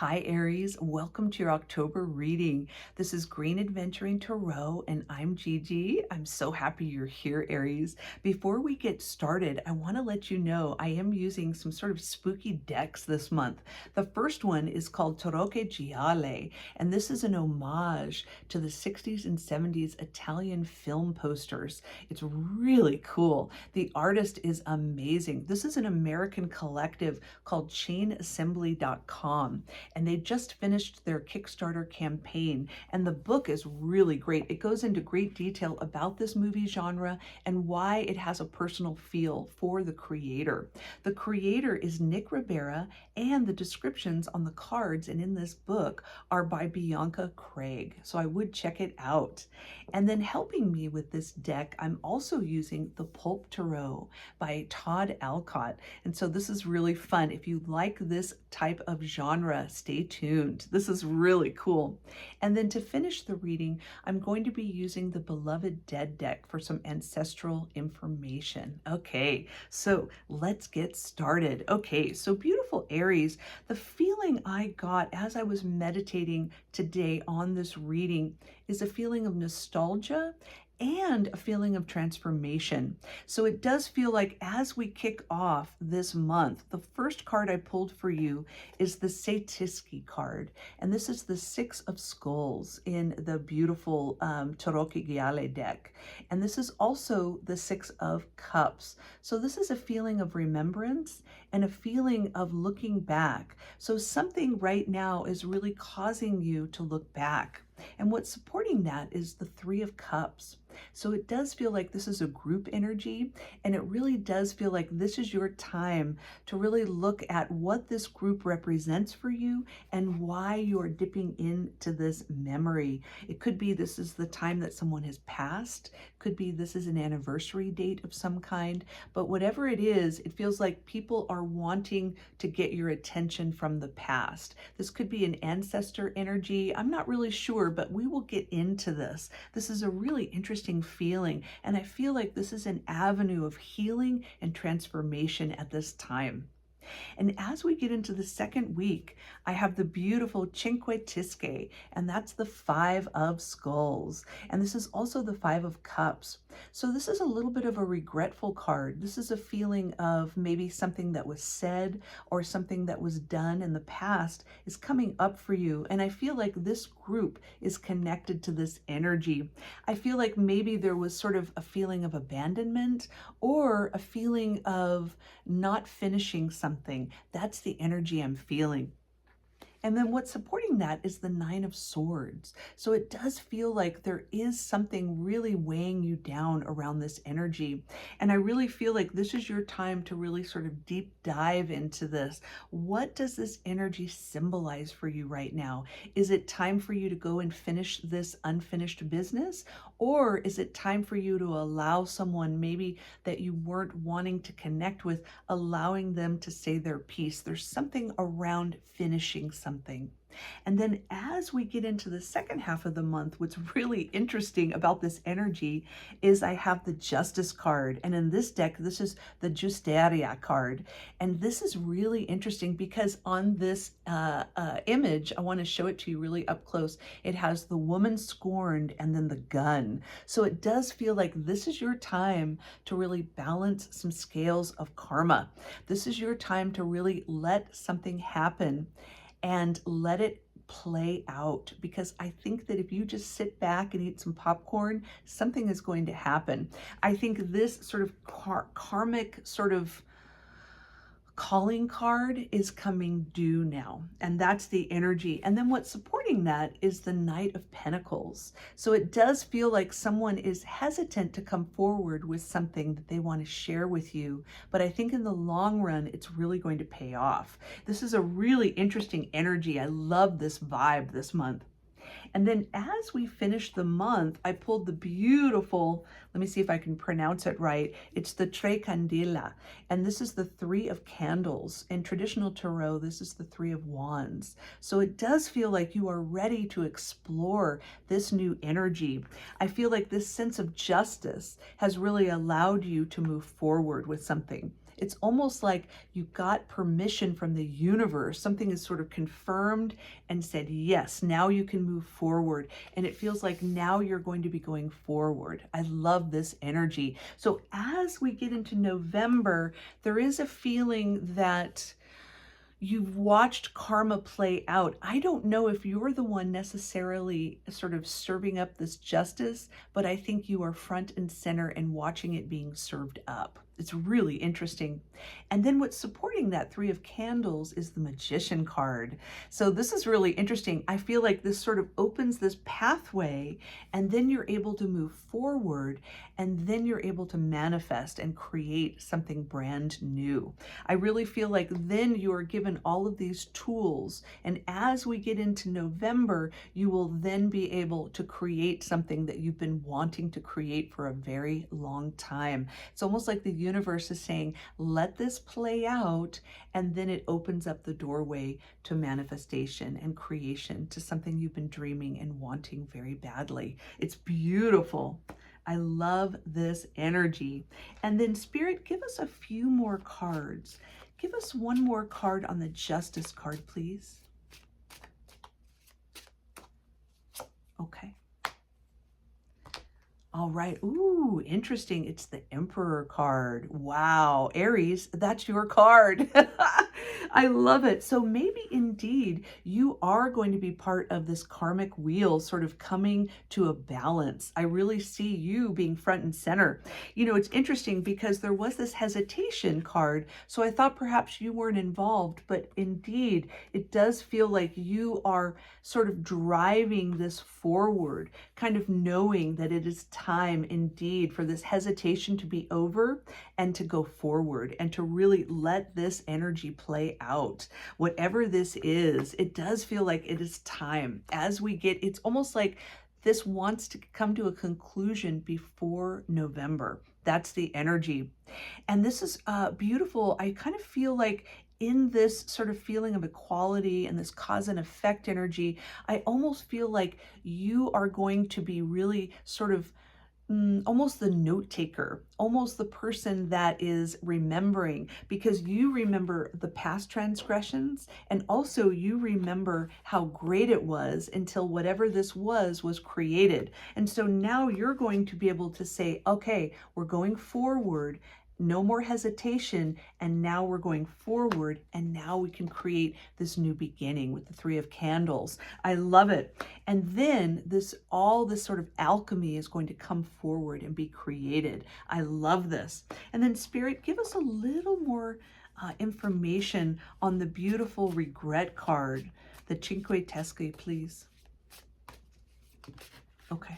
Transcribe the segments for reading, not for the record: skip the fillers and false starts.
Hi Aries, welcome to your October reading. This is Green Adventuring Tarot and I'm Gigi. I'm so happy you're here, Aries. Before we get started, I want to let you know I am using some sort of spooky decks this month. The first one is called Tarocchi Gialli, and this is an homage to the 60s and 70s Italian film posters. It's really cool. The artist is amazing. This is an American collective called chainassembly.com. And they just finished their Kickstarter campaign. And the book is really great. It goes into great detail about this movie genre and why it has a personal feel for the creator. The creator is Nick Ribera, and the descriptions on the cards and in this book are by Bianca Craig. So I would check it out. And then helping me with this deck, I'm also using the Pulp Tarot by Todd Alcott. And so this is really fun. If you like this type of genre, stay tuned. This is really cool. And then to finish the reading, I'm going to be using the Beloved Dead deck for some ancestral information. Okay, so let's get started. Okay, so beautiful Aries, the feeling I got as I was meditating today on this reading is a feeling of nostalgia and a feeling of transformation. So it does feel like as we kick off this month, the first card I pulled for you is the Satiski card. And this is the Six of Skulls in the beautiful Tarocchi Gialli deck. And this is also the Six of Cups. So this is a feeling of remembrance and a feeling of looking back. So something right now is really causing you to look back. And what's supporting that is the Three of Cups. So it does feel like this is a group energy, and it really does feel like this is your time to really look at what this group represents for you and why you're dipping into this memory. It could be this is the time that someone has passed, could be this is an anniversary date of some kind, but whatever it is, it feels like people are wanting to get your attention from the past. This could be an ancestor energy. I'm not really sure, but we will get into this. This is a really interesting feeling, and I feel like this is an avenue of healing and transformation at this time. And as we get into the second week, I have the beautiful Cinque Tische, and that's the Five of Skulls. And this is also the Five of Cups. So this is a little bit of a regretful card. This is a feeling of maybe something that was said or something that was done in the past is coming up for you. And I feel like this group is connected to this energy. I feel like maybe there was sort of a feeling of abandonment or a feeling of not finishing something. That's the energy I'm feeling. And then what's supporting that is the Nine of Swords. So it does feel like there is something really weighing you down around this energy. And I really feel like this is your time to really sort of deep dive into this. What does this energy symbolize for you right now? Is it time for you to go and finish this unfinished business? Or is it time for you to allow someone maybe that you weren't wanting to connect with, allowing them to say their piece? There's something around finishing something. And then as we get into the second half of the month, what's really interesting about this energy is I have the Justice card. And in this deck, this is the Justeria card. And this is really interesting because on this image, I want to show it to you really up close. It has the woman scorned and then the gun. So it does feel like this is your time to really balance some scales of karma. This is your time to really let something happen and let it play out, because I think that if you just sit back and eat some popcorn, something is going to happen. I think this sort of karmic sort of calling card is coming due now, and that's the energy. And then what's supporting that is the Knight of Pentacles. So it does feel like someone is hesitant to come forward with something that they want to share with you, but I think in the long run it's really going to pay off. This is a really interesting energy. I love this vibe this month. And then as we finish the month, I pulled the beautiful, let me see if I can pronounce it right. It's the Tre Candela. And this is the Three of Candles. In traditional tarot, this is the Three of Wands. So it does feel like you are ready to explore this new energy. I feel like this sense of justice has really allowed you to move forward with something. It's almost like you got permission from the universe. Something is sort of confirmed and said, yes, now you can move forward. And it feels like now you're going to be going forward. I love this energy. So as we get into November, there is a feeling that you've watched karma play out. I don't know if you're the one necessarily sort of serving up this justice, but I think you are front and center and watching it being served up. It's really interesting. And then what's supporting that Three of Candles is the Magician card. So this is really interesting. I feel like this sort of opens this pathway, and then you're able to move forward, and then you're able to manifest and create something brand new. I really feel like then you are given all of these tools, and as we get into November, you will then be able to create something that you've been wanting to create for a very long time. It's almost like the universe is saying, let this play out, and then it opens up the doorway to manifestation and creation, to something you've been dreaming and wanting very badly. It's beautiful. I love this energy. And then Spirit, give us a few more cards. Give us one more card on the Justice card, please. Okay. All right. Ooh, interesting. It's the Emperor card. Wow. Aries, that's your card. I love it. So maybe indeed you are going to be part of this karmic wheel sort of coming to a balance. I really see you being front and center. You know, it's interesting because there was this hesitation card. So I thought perhaps you weren't involved, but indeed it does feel like you are sort of driving this forward, kind of knowing that it is time indeed for this hesitation to be over and to go forward and to really let this energy play out. Whatever this is, it does feel like it is time. As we get, it's almost like this wants to come to a conclusion before November. That's the energy. And this is beautiful. I kind of feel like in this sort of feeling of equality and this cause and effect energy, I almost feel like you are going to be really sort of almost the note taker, almost the person that is remembering, because you remember the past transgressions, and also you remember how great it was until whatever this was created. And so now you're going to be able to say, okay, we're going forward. No more hesitation, and now we're going forward, and now we can create this new beginning with the Three of Candles. I love it. And then all this sort of alchemy is going to come forward and be created. I love this. And then Spirit, give us a little more information on the beautiful regret card, the Cinque Tesche, please. Okay.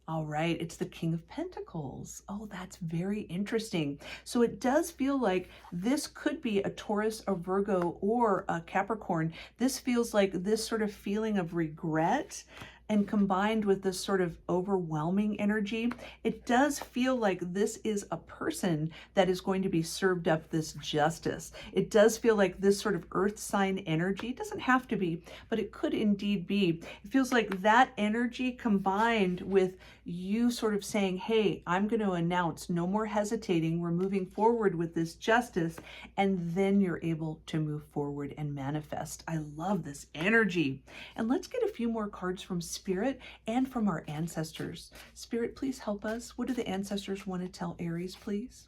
All right, it's the King of Pentacles. Oh, that's very interesting. So it does feel like this could be a Taurus, a Virgo, or a Capricorn. This feels like this sort of feeling of regret, and combined with this sort of overwhelming energy, it does feel like this is a person that is going to be served up this justice. It does feel like this sort of earth sign energy, it doesn't have to be, but it could indeed be. It feels like that energy combined with you sort of saying, hey, I'm going to announce no more hesitating. We're moving forward with this justice. And then you're able to move forward and manifest. I love this energy. And let's get a few more cards from Spirit and from our ancestors. Spirit, please help us. What do the ancestors want to tell Aries, please?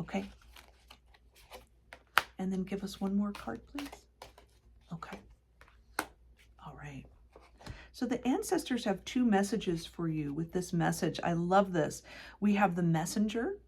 Okay. And then give us one more card, please. Okay. All right. So the ancestors have two messages for you with this message. I love this. We have the Messenger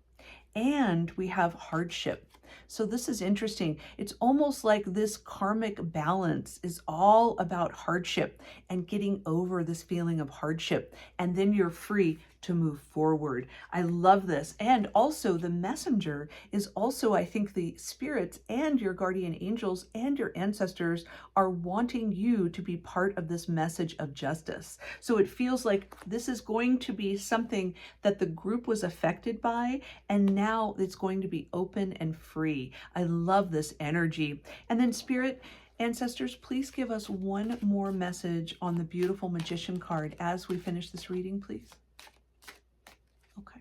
and we have hardship. So this is interesting. It's almost like this karmic balance is all about hardship and getting over this feeling of hardship. And then you're free to move forward. I love this. And also the messenger is also, I think, the spirits and your guardian angels and your ancestors are wanting you to be part of this message of justice. So it feels like this is going to be something that the group was affected by, and now it's going to be open and free. I love this energy. And then spirit, ancestors, please give us one more message on the beautiful magician card as we finish this reading, please. Okay.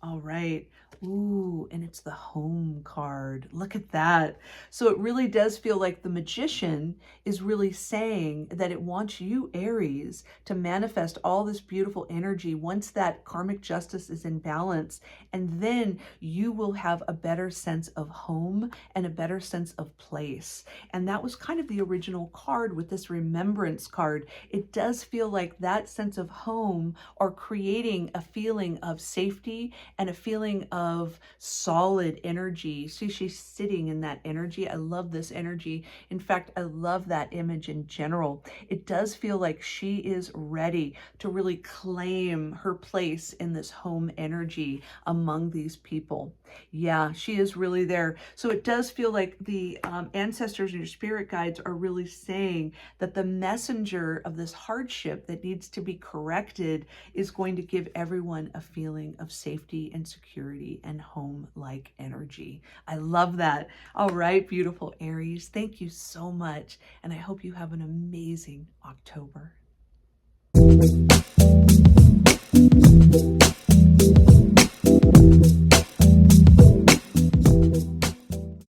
All right. Ooh, and it's the home card. Look at that. So it really does feel like the magician is really saying that it wants you, Aries, to manifest all this beautiful energy once that karmic justice is in balance. And then you will have a better sense of home and a better sense of place. And that was kind of the original card with this remembrance card. It does feel like that sense of home or creating a feeling of safety and a feeling of solid energy. See, she's sitting in that energy. I love this energy. In fact, I love that image in general. It does feel like she is ready to really claim her place in this home energy among these people. Yeah, she is really there. So it does feel like the ancestors and your spirit guides are really saying that the messenger of this hardship that needs to be corrected is going to give everyone a feeling of safety and security and home-like energy. I love that. All right, beautiful Aries, thank you so much. And I hope you have an amazing October.